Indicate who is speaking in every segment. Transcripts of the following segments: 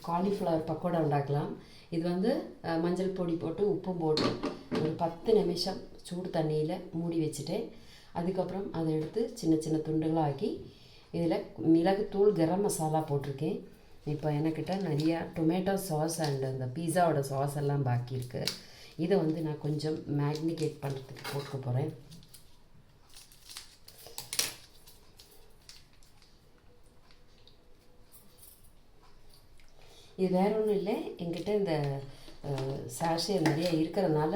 Speaker 1: Cauliflower pakoda உண்டாக்கலாம். இது வந்து மஞ்சள் பொடி போட்டு உப்பும் போட்டு ஒரு 10 நிமிஷம் சூடு தண்ணியில் மூடி வச்சுட்டு அதுக்கப்புறம் அதை எடுத்து சின்ன சின்ன துண்டுகளாக ஆக்கி இதில் மிளகுத்தூள் கரம் மசாலா போட்டிருக்கேன். இப்போ என்கிட்ட நிறையா டொமேட்டோ சாஸ் அண்ட் அந்த பீஸாவோட சாஸ் எல்லாம் பாக்கி இருக்குது. இதை வந்து நான் கொஞ்சம் மேக்னிகேட் பண்ணுறதுக்கு போட்டுக்க போகிறேன். இது வேற ஒன்றும் இல்லை, என்கிட்ட இந்த சாஷே நிறைய இருக்கிறதுனால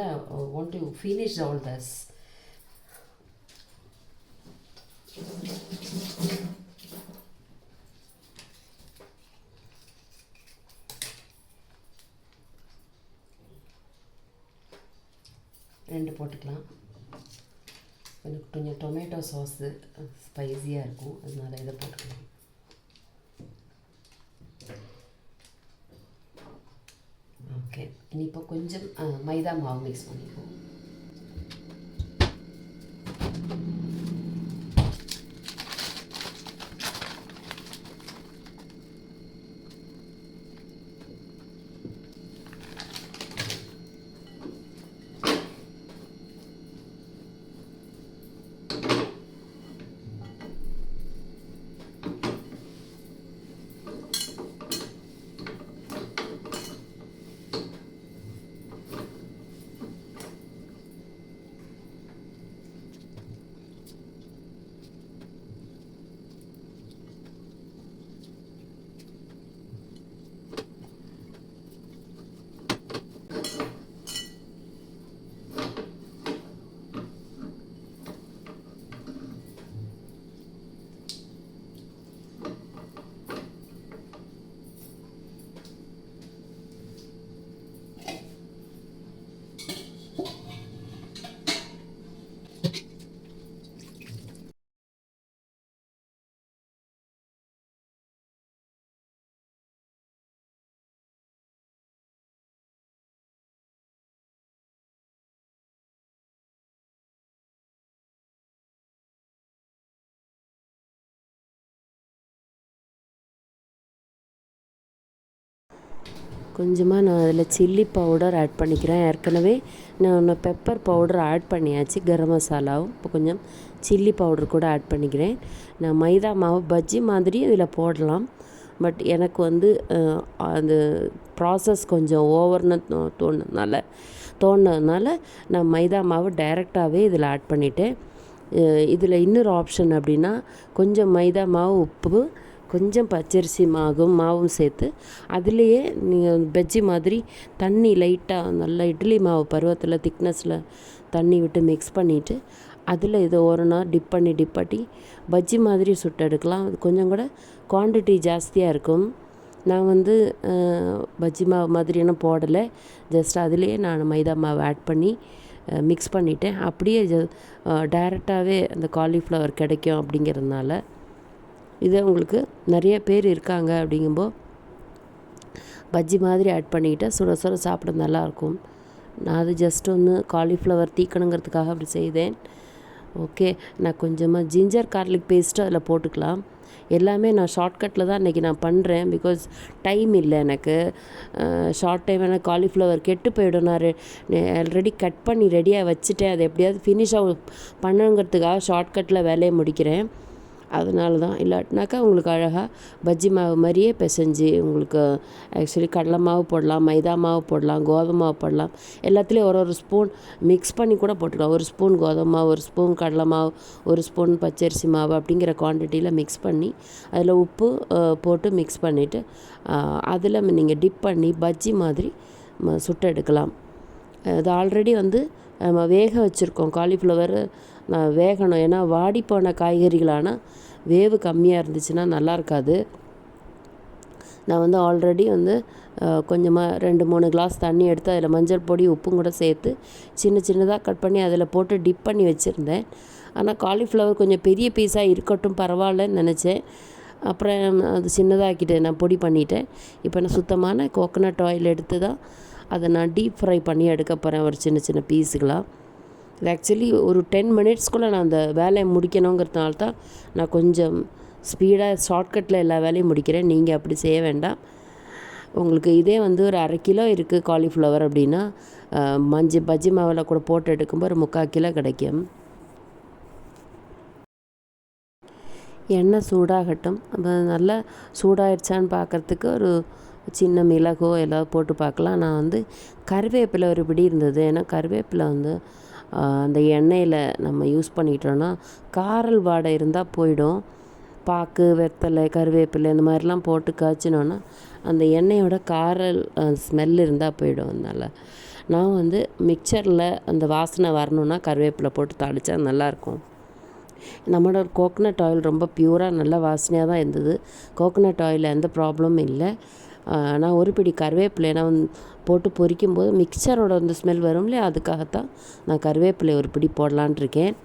Speaker 1: want to finish all this. ரெண்டு போட்டுக்கலாம். எனக்கு கொஞ்சம் டொமேட்டோ சாஸு ஸ்பைஸியாக இருக்கும், அதனால இதை போட்டுக்கலாம். ஓகே, இனி இப்போ கொஞ்சம் மைதா மாவு மிக்ஸ் பண்ணிக்குவோம். கொஞ்சமாக நான் அதில் சில்லி பவுடர் ஆட் பண்ணிக்கிறேன். ஏற்கனவே நான் பெப்பர் பவுடர் ஆட் பண்ணியாச்சு, கரம் மசாலாவும். இப்போ கொஞ்சம் சில்லி பவுடர் கூட ஆட் பண்ணிக்கிறேன். நான் மைதா மாவு பஜ்ஜி மாதிரி இதில் போடலாம், பட் எனக்கு வந்து அந்த ப்ராசஸ் கொஞ்சம் ஓவர்னு தோணுனதுனால நான் மைதா மாவு டைரெக்டாகவே இதில் ஆட் பண்ணிவிட்டேன். இதில் இன்னொரு ஆப்ஷன் அப்படின்னா கொஞ்சம் மைதா மாவு, உப்பு, கொஞ்சம் பச்சரிசி மாவும் சேர்த்து அதுலேயே நீங்கள் பஜ்ஜி மாதிரி தண்ணி லைட்டாக நல்லா இட்லி மாவு பருவத்தில் திக்னஸில் தண்ணி விட்டு மிக்ஸ் பண்ணிவிட்டு அதில் இதை ஒரு நாள் டிப் பண்ணி பஜ்ஜி மாதிரி சுட்டு எடுக்கலாம். அது கொஞ்சம் கூட குவான்டிட்டி ஜாஸ்தியாக இருக்கும். நான் வந்து பஜ்ஜி மாவு மாதிரியான போடலை, ஜஸ்ட் அதுலேயே நான் மைதா மாவு ஆட் பண்ணி மிக்ஸ் பண்ணிவிட்டேன். அப்படியே டைரெக்டாகவே அந்த காலிஃப்ளவர் கிடைக்கும் அப்படிங்கிறதுனால இதை உங்களுக்கு நிறைய பேர் இருக்காங்க அப்படிங்கும்போது பஜ்ஜி மாதிரி ஆட் பண்ணிக்கிட்டால் சுட சுட சாப்பிட நல்லாயிருக்கும். நான் அது ஜஸ்ட் ஒன்று காலிஃப்ளவர் தீக்கணுங்கிறதுக்காக அப்படி செய்தேன். ஓகே, நான் கொஞ்சமாக ஜிஞ்சர் கார்லிக் பேஸ்ட்டு அதில் போட்டுக்கலாம். எல்லாமே நான் ஷார்ட்கட்டில் தான் இன்றைக்கி நான் பண்ணுறேன், பிகாஸ் டைம் இல்லை எனக்கு. ஷார்ட் டைம் எனக்கு காலிஃப்ளவர் கெட்டு போயிடும். நான் ஆல்ரெடி கட் பண்ணி ரெடியாக வச்சுட்டேன், அதை எப்படியாவது ஃபினிஷ் பண்ணுங்கிறதுக்காக ஷார்ட்கட்டில் வேலையை முடிக்கிறேன். அதனால தான். இல்லாட்டினாக்கா உங்களுக்கு அழகாக பஜ்ஜி மாவு மாதிரியே பிசைஞ்சு உங்களுக்கு ஆக்சுவலி கடலை மாவு போடலாம், மைதா மாவு போடலாம், கோதுமை மாவு போடலாம். எல்லாத்துலேயும் ஒரு ஸ்பூன் மிக்ஸ் பண்ணி கூட போட்டுக்கலாம். ஒரு ஸ்பூன் கோதுமை மாவு, ஒரு ஸ்பூன் கடலை மாவு, ஒரு ஸ்பூன் பச்சரிசி மாவு அப்படிங்கிற குவான்டிட்டியில் மிக்ஸ் பண்ணி அதில் உப்பு போட்டு மிக்ஸ் பண்ணிவிட்டு அதில் நீங்கள் டிப் பண்ணி பஜ்ஜி மாதிரி சுட்டு எடுக்கலாம். அது ஆல்ரெடி வந்து நம்ம வேக வச்சுருக்கோம். காலிஃப்ளவர் வேகணும், ஏன்னா வாடிப்போன காய்கறிகளான வேவு கம்மியாக இருந்துச்சுன்னா நல்லா இருக்காது. நான் வந்து ஆல்ரெடி வந்து கொஞ்சமாக 2-3 கிளாஸ் தண்ணி எடுத்து அதில் மஞ்சள் பொடி உப்பும் கூட சேர்த்து சின்னதாக கட் பண்ணி அதில் போட்டு டிப் பண்ணி வச்சுருந்தேன். ஆனால் காலிஃப்ளவர் கொஞ்சம் பெரிய பீஸாக இருக்கட்டும் பரவாயில்லன்னு நினச்சேன். அப்புறம் அது சின்னதாக்கிட்டேன், நான் பொடி பண்ணிட்டேன். இப்போ நான் சுத்தமான கோகோனட் ஆயில் எடுத்து தான் அதை நான் டீப் ஃப்ரை பண்ணி எடுக்க போகிறேன், ஒரு சின்ன பீஸுகளாக. இது ஆக்சுவலி ஒரு 10 மினிட்ஸ்குள்ளே நான் அந்த வேலையை முடிக்கணுங்கிறதுனால தான் நான் கொஞ்சம் ஸ்பீடாக ஷார்ட்கட்டில் எல்லா வேலையும் முடிக்கிறேன். நீங்கள் அப்படி செய்ய வேண்டாம். உங்களுக்கு இதே வந்து ஒரு 1/2 கிலோ இருக்குது காலிஃப்ளவர் அப்படின்னா பஜ்ஜி மாவில் கூட போட்டு எடுக்கும்போது ஒரு 3/4 கிலோ கிடைக்கும். எண்ணெய் சூடாகட்டும். அப்போ நல்லா சூடாகிடுச்சான்னு பார்க்குறதுக்கு ஒரு சின்ன மிளகோ ஏதாவது போட்டு பார்க்கலாம். நான் வந்து கருவேப்பிலை ஒரு பிடி இருந்தது. ஏன்னா கருவேப்பிலை வந்து அந்த எண்ணெயில் நம்ம யூஸ் பண்ணிட்டோன்னா காரல் வாடை இருந்தால் போயிடும். பாக்கு, வெத்தலை, கருவேப்பிலை இந்த மாதிரிலாம் போட்டு காய்ச்சினோன்னா அந்த எண்ணெயோட காரல் ஸ்மெல் இருந்தால் போயிடும். அதனால் நான் வந்து மிக்சரில் அந்த வாசனை வரணுன்னா கருவேப்பிலை போட்டு தாளித்தா நல்லாயிருக்கும். நம்மளோட கோகனட் ஆயில் ரொம்ப பியூராக நல்ல வாசனையாக தான் இருந்தது. கோகனட் ஆயிலில் எந்த ப்ராப்ளமும் இல்லை. நான் ஒரு பிடி கருவேப்பிலை நான் போட்டு பொரிக்கும்போது மிக்சரோட அந்த ஸ்மெல் வரும் இல்லையா, அதுக்காகத்தான் நான் கருவேப்பிலை ஒரு பிடி போடலான் இருக்கேன்.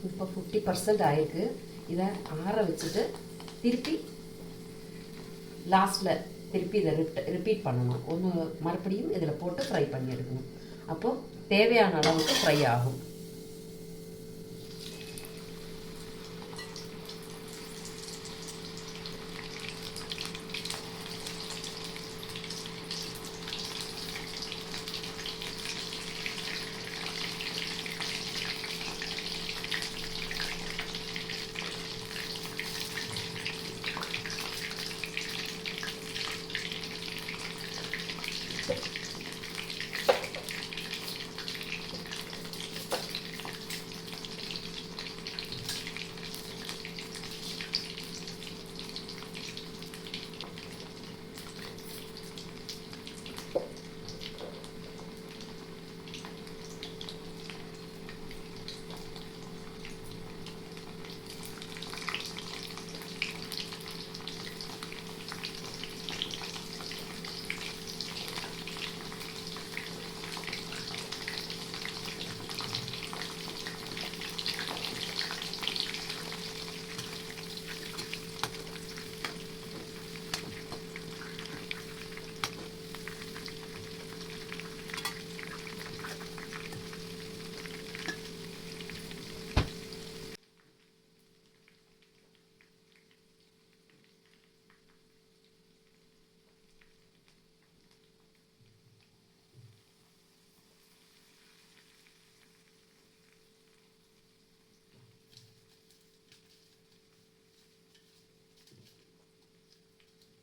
Speaker 1: இப்போ 50% ஆயிருக்கு. இதை ஆற வச்சுட்டு திருப்பி லாஸ்ட்டில் திருப்பி இதை ரிப்பீட் பண்ணணும். ஒன்று மறுபடியும் இதில் போட்டு ஃப்ரை பண்ணி எடுக்கணும். அப்போது தேவையான அளவுக்கு ஃப்ரை ஆகும்.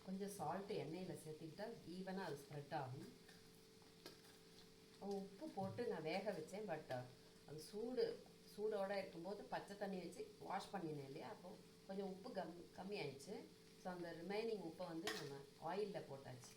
Speaker 1: கொஞ்சம் சால்ட்டு எண்ணெயில் சேர்த்துக்கிட்டால் ஈவனாக அது ஸ்ப்ரெட் ஆகும். உப்பு போட்டு நான் வேக வச்சேன். பட் அது சூடோடு இருக்கும்போது பச்சை தண்ணி வச்சு வாஷ் பண்ணினேன் இல்லையா, அப்போது கொஞ்சம் உப்பு கம்மி ஆயிடுச்சு. ஸோ அந்த ரிமைனிங் உப்பை வந்து நம்ம ஆயிலில் போட்டாச்சு.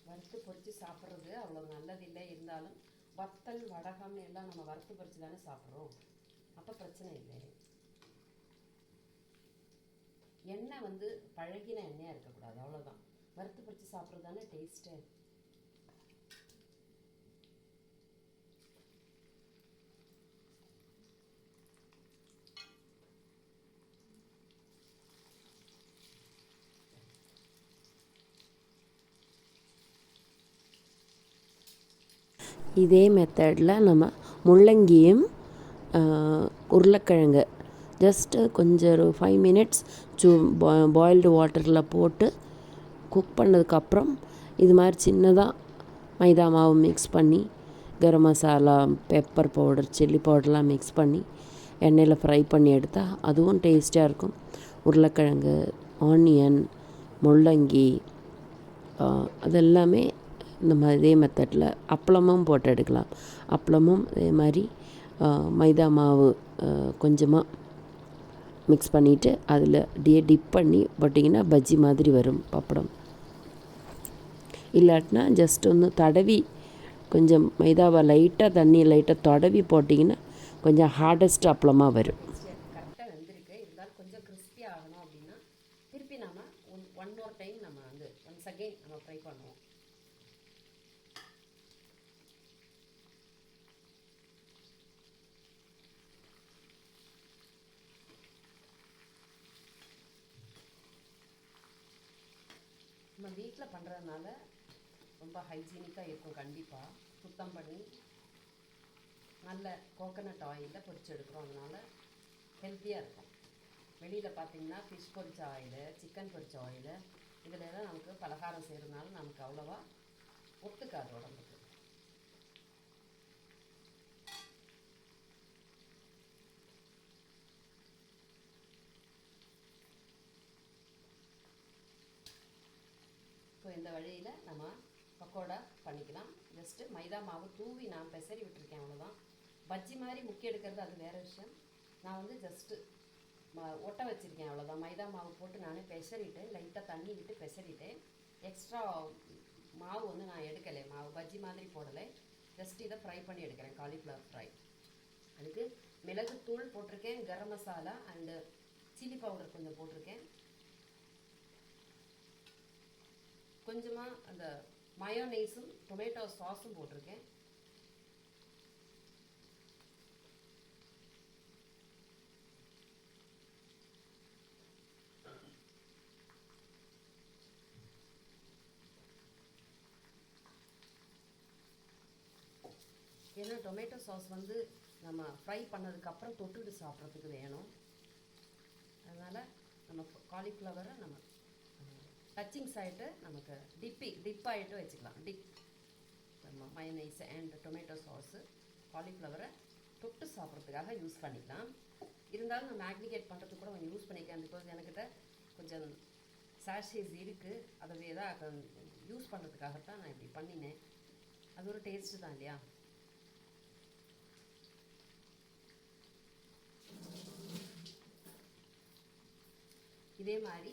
Speaker 1: வறுத்து பொரித்து சாப்பிட்றது அவ்வளோ நல்லதில்லை. இருந்தாலும் வத்தல் வடகம் எல்லாம் நம்ம வறுத்து பறித்து தானே சாப்பிட்றோம், அப்போ பிரச்சனை இல்லை. எண்ணெய் வந்து பழகின எண்ணெயாக இருக்கக்கூடாது, அவ்வளோதான். வறுத்து பறித்து சாப்பிட்றது தானே டேஸ்ட்டு. இதே மெத்தடில் நம்ம முள்ளங்கியும் உருளைக்கிழங்கு ஜஸ்ட்டு கொஞ்சம் ஒரு 5 மினிட்ஸ் பாயில்டு வாட்டரில் போட்டு குக் பண்ணதுக்கப்புறம் இது மாதிரி சின்னதாக மைதா மாவு மிக்ஸ் பண்ணி garam masala, pepper powder, chilli பவுடர்லாம் மிக்ஸ் பண்ணி எண்ணெயில் ஃப்ரை பண்ணி எடுத்தால் அதுவும் டேஸ்ட்டாக இருக்கும். உருளைக்கிழங்கு, ஆனியன், முள்ளங்கி அதெல்லாமே இந்த இதே மெத்தடில் அப்பளமும் போட்டு எடுக்கலாம். அப்பளமும் அதே மாதிரி மைதா மாவு கொஞ்சமாக மிக்ஸ் பண்ணிவிட்டு அதில் டிப் பண்ணி போட்டிங்கன்னா பஜ்ஜி மாதிரி வரும் பப்படம். இல்லாட்டினா ஜஸ்ட் ஒன்று தடவி கொஞ்சம் மைதாவை லைட்டாக தண்ணியை லைட்டாக தடவி போட்டிங்கன்னா கொஞ்சம் ஹார்டஸ்ட் அப்பளமாக வரும். கரெக்டாக வெந்திருக்கு. இருந்தாலும் கொஞ்சம் கிறிஸ்பி ஆகணும் அப்படின்னா திருப்பி நம்ம ஒன் மோர் டைம் நம்ம வந்து ஒன்ஸ் அகெயின் நம்ம ஃப்ரை பண்ணுவோம். நம்ம வீட்டில் பண்ணுறதுனால ரொம்ப ஹைஜீனிக்காக இருக்கும். கண்டிப்பாக சுத்தம் பண்ணி நல்ல கோகனட் ஆயிலில் பொரிச்சு எடுக்கிறோம், அதனால் ஹெல்த்தியாக இருக்கும். வெளியில் பார்த்திங்கன்னா ஃபிஷ் பொரிச்ச ஆயில், சிக்கன் பொரிச்ச ஆயில், இதில் எல்லாம் நமக்கு பலகாரம் செய்கிறதுனால நமக்கு அவ்வளோவா ஒத்துக்காது உடம்புக்கு. இப்போ இந்த வழியில் நம்ம பக்கோடா பண்ணிக்கலாம். ஜஸ்ட்டு மைதா மாவு தூவி நான் பெசரி விட்டுருக்கேன், அவ்வளோதான். பஜ்ஜி மாதிரி முக்கி எடுக்கிறது அது வேறு விஷயம். நான் வந்து ஜஸ்ட்டு ஒட்ட வச்சுருக்கேன், அவ்வளோதான். மைதா மாவு போட்டு நானே பெசரிட்டேன், லைட்டாக தண்ணி விட்டு பெசரிட்டேன். எக்ஸ்ட்ரா மாவு வந்து நான் எடுக்கலை, மாவு பஜ்ஜி மாதிரி போடலை. ஜஸ்ட் இதை ஃப்ரை பண்ணி எடுக்கிறேன், காலிஃப்ளவர் ஃப்ரை. அதுக்கு மிளகுத்தூள் போட்டிருக்கேன், garam masala and chilli powder கொஞ்சம் போட்டிருக்கேன். கொஞ்சமாக அந்த மயோனைஸும் டொமேட்டோ சாஸும் போட்டிருக்கேன். ஏன்னா டொமேட்டோ சாஸ் வந்து நம்ம ஃப்ரை பண்ணதுக்கப்புறம் தொட்டுட்டு சாப்பிட்றதுக்கு வேணும். அதனால் நம்ம காலிஃப்ளவரை நம்ம டச்சிங்ஸ் ஆகிட்டு நமக்கு டிப் ஆகிட்டு வச்சுக்கலாம். நம்ம மயோனைஸ் அண்ட் டொமேட்டோ சாஸு காலிஃப்ளவரை தொட்டு சாப்பிட்றதுக்காக யூஸ் பண்ணிக்கலாம். இருந்தாலும் நான் மேக்னிகேட் பண்ணுறதுக்கு கூட கொஞ்சம் யூஸ் பண்ணிக்கிறேன். பிகாஸ் எனக்கிட்ட கொஞ்சம் சாஷேஸ் இருக்குது, அதை தான் யூஸ் பண்ணுறதுக்காகத்தான் நான் இப்படி பண்ணினேன். அது ஒரு டேஸ்ட்டு தான் இல்லையா. இதே மாதிரி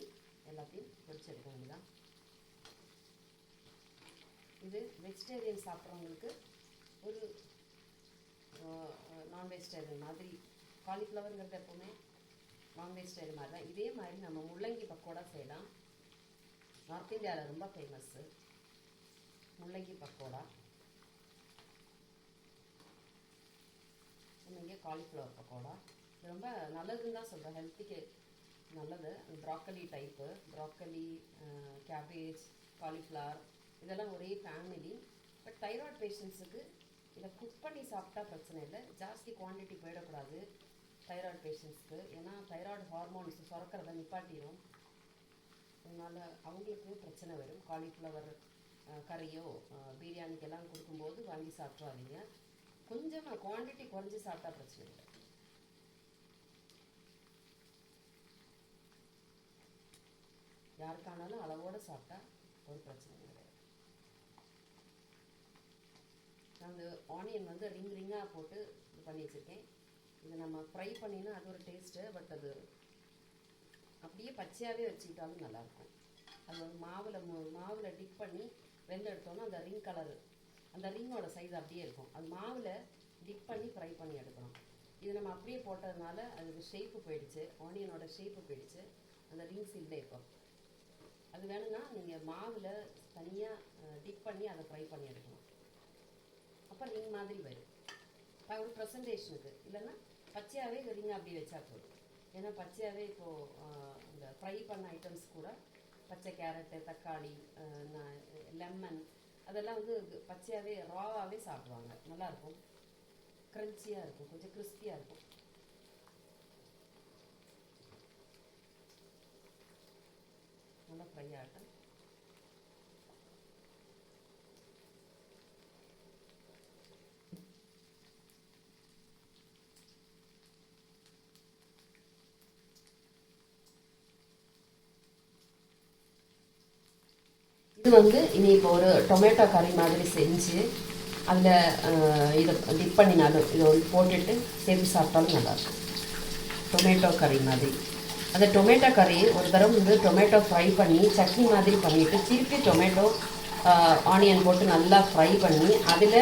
Speaker 1: எல்லாத்தையும் பொரிச்செடுக்க வேண்டியதான். இது வெஜிடேரியன் சாப்பிட்றவங்களுக்கு ஒரு நான் வெஜிடேரியன் மாதிரி. காலிஃப்ளவருங்கிறது எப்போவுமே நான் வெஜிடேரியன் மாதிரி தான். இதே மாதிரி நம்ம முள்ளங்கி பக்கோடா செய்யலாம். நார்த் இந்தியாவில் ரொம்ப ஃபேமஸ்ஸு முள்ளங்கி பக்கோடா. இங்கே காலிஃப்ளவர் பக்கோடா இது ரொம்ப நல்லதுன்னு தான் சொல்கிறேன், ஹெல்த்துக்கு நல்லது. Broccoli type, broccoli, cabbage, cauliflower இதெல்லாம் ஒரே ஃபேமிலி. பட் தைராய்டு பேஷண்ட்ஸுக்கு இதை குக் பண்ணி சாப்பிட்டா பிரச்சனை இல்லை, ஜாஸ்தி குவான்டிட்டி போயிடக்கூடாது தைராய்டு பேஷண்ட்ஸ்க்கு. ஏன்னா தைராய்டு ஹார்மோன்ஸ் சுரக்கிறத நிப்பாட்டிடும், அதனால் அவங்களுக்கு பிரச்சனை வரும். காலிஃப்ளவர் கறியோ பிரியாணிக்கெல்லாம் கொடுக்கும்போது வாங்கி சாப்பிட்றாதீங்க. கொஞ்சமாக குவான்டிட்டி குறைஞ்சி சாப்பிட்டா பிரச்சனை இல்லை. யாருக்கானாலும் அளவோடு சாப்பிட்டா ஒரு பிரச்சனை கிடையாது. நான் அந்த ஆனியன் வந்து ரிங்காக போட்டு இது பண்ணி வச்சுருக்கேன். இதை நம்ம ஃப்ரை பண்ணினா அது ஒரு டேஸ்ட்டு. பட் அது அப்படியே பச்சையாகவே வச்சுக்கிட்டாலும் நல்லாயிருக்கும். அது வந்து மாவில் டிப் பண்ணி வெந்து எடுத்தோன்னா அந்த ரிங் கலரு அந்த ரிங்கோட சைஸ் அப்படியே இருக்கும். அது மாவில் டிப் பண்ணி ஃப்ரை பண்ணி எடுக்கணும். இது நம்ம அப்படியே போட்டதுனால அதுக்கு ஷேப்பு போயிடுச்சு, ஆனியனோட ஷேப்பு போயிடுச்சு, அந்த ரிங்ஸ் இல்லை. இப்போ அது வேணும்னா நீங்கள் மாவில் தனியாக டிப் பண்ணி அதை ஃப்ரை பண்ணி எடுக்கணும். அப்போ ரிங் மாதிரி வரும் ஒரு ப்ரெசன்டேஷனுக்கு. இல்லைன்னா பச்சையாகவே ரிங் அப்படி வச்சா போதும். ஏன்னா பச்சையாகவே இப்போது இந்த ஃப்ரை பண்ண ஐட்டம்ஸ் கூட பச்சை கேரட்டு, தக்காளி, லெமன் அதெல்லாம் வந்து பச்சையாகவே ராவாகவே சாப்பிடுவாங்க. நல்லாயிருக்கும், க்ரன்ச்சியாக இருக்கும், கொஞ்சம் கிறிஸ்பியாக இருக்கும். நல்லா ஃப்ரை ஆகட்டும். இது வந்து இனி இப்போ ஒரு டொமேட்டோ கறி மாதிரி செஞ்சு அதில் இதை டிப் பண்ணினாலும் இதை வந்து போட்டுட்டு சேர்த்து சாப்பிட்டாலும் நல்லாயிருக்கும். டொமேட்டோ கறி மாதிரி. அந்த டொமேட்டோ கறி ஒரு தடவை வந்து டொமேட்டோ ஃப்ரை பண்ணி சட்னி மாதிரி பண்ணிவிட்டு திருப்பி டொமேட்டோ ஆனியன் போட்டு நல்லா ஃப்ரை பண்ணி அதில்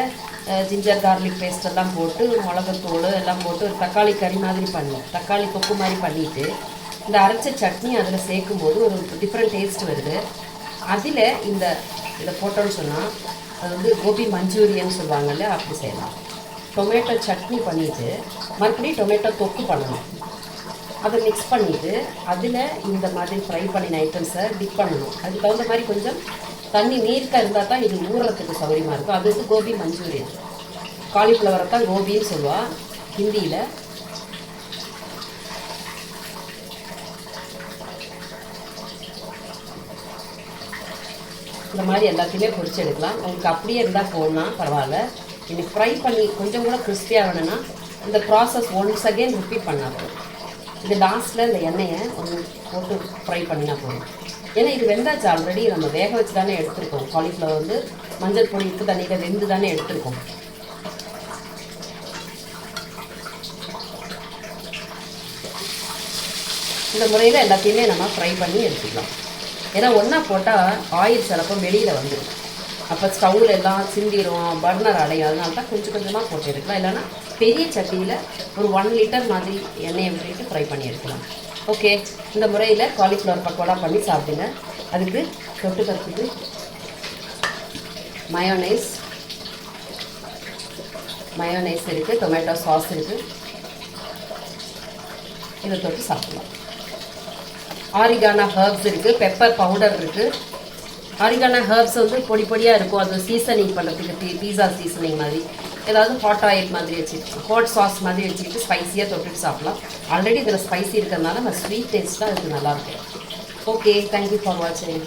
Speaker 1: ஜிஞ்சர் கார்லிக் பேஸ்ட் எல்லாம் போட்டு மிளகுத்தூள் எல்லாம் போட்டு ஒரு தக்காளி கறி மாதிரி தக்காளி தொக்கு மாதிரி பண்ணிவிட்டு இந்த அரைச்ச சட்னி அதில் சேர்க்கும்போது ஒரு டிஃப்ரெண்ட் டேஸ்ட் வருது. அதில் இதை போட்டோன்னு சொன்னால் அது வந்து கோபி மஞ்சூரியன் சொல்லுவாங்கல்ல, அப்படி செய்யலாம். டொமேட்டோ சட்னி பண்ணிவிட்டு மறுபடியும் டொமேட்டோ தொக்கு பண்ணணும். அதை மிக்ஸ் பண்ணிவிட்டு அதில் இந்த மாதிரி ஃப்ரை பண்ணின ஐட்டம்ஸை டிப் பண்ணணும். அதுக்கு தகுந்த மாதிரி கொஞ்சம் தண்ணி நீர்க்க இருந்தால் தான் இது ஊறுறதுக்கு சௌகரியமாக இருக்கும். அது வந்து கோபி மஞ்சூரியன். காலிஃப்ளவரை தான் கோபின்னு சொல்லுவாள் ஹிந்தியில். இந்த மாதிரி எல்லாத்தையுமே பொரிச்சு எடுக்கலாம். உங்களுக்கு அப்படியே இருந்தால் போடலாம், பரவாயில்ல. இன்னைக்கு ஃப்ரை பண்ணி கொஞ்சம் கூட கிறிஸ்பியாக வேணும்னா இந்த ப்ராசஸ் ஒன்ஸ் அகெயின் ரிப்பீட் பண்ணால் போதும். இது லாஸ்ட்டில் இந்த எண்ணெயை ஒன்று போட்டு ஃப்ரை பண்ணினா போதும். ஏன்னா இது வெந்தாச்சு ஆல்ரெடி, நம்ம வேக வச்சு தானே எடுத்துருக்கோம். காலிஃப்ளவர் வந்து மஞ்சள் பொடி உப்பு தண்ணியில் வெந்து தானே எடுத்துருக்கோம். இந்த முறையில் எல்லாத்தையுமே நம்ம ஃப்ரை பண்ணி எடுத்துக்கலாம். ஏன்னா ஒன்றா போட்டால் ஆயில் சிலப்போ வெளியில் வந்துடும். அப்போ ஸ்டவ்வில் எல்லாம் சிந்திரும், பர்னர் அடையும். அதனால தான் கொஞ்சம் கொஞ்சமாக போட்டு எடுக்கலாம். இல்லைன்னா பெரிய சட்டியில் ஒரு 1 லிட்டர் மாதிரி எண்ணெயை விட்டுட்டு ஃப்ரை பண்ணி எடுக்கலாம். ஓகே, இந்த முறையில் காலிஃப்ளவர் பக்கோடா பண்ணி சாப்பிடுங்க. அதுக்கு தொட்டுக்கிறதுக்கு மயோனைஸ் இருக்குது, டொமேட்டோ சாஸ் இருக்குது. இதை தொட்டு சாப்பிடலாம். ஆரிகானா ஹர்ப்ஸ் இருக்குது, பெப்பர் பவுடர் இருக்குது. ஆரிகானா ஹர்ப்ஸ் வந்து பொடி பொடியாக இருக்கும். அது சீசனிங் பண்ணுறதுக்கு பீஸா சீசனிங் மாதிரி ஏதாவது ஹாட் ஆயில் மாதிரி வச்சுக்கிட்டு ஹாட் சாஸ் மாதிரி வச்சுக்கிட்டு ஸ்பைஸியாக தொட்டுட்டு சாப்பிடலாம். ஆல்ரெடி இதில் ஸ்பைசி இருக்கிறதுனால நம்ம ஸ்வீட் டேஸ்ட்டாக அதுக்கு நல்லாயிருக்கும். ஓகே, தேங்க்யூ ஃபார் வாட்சிங்.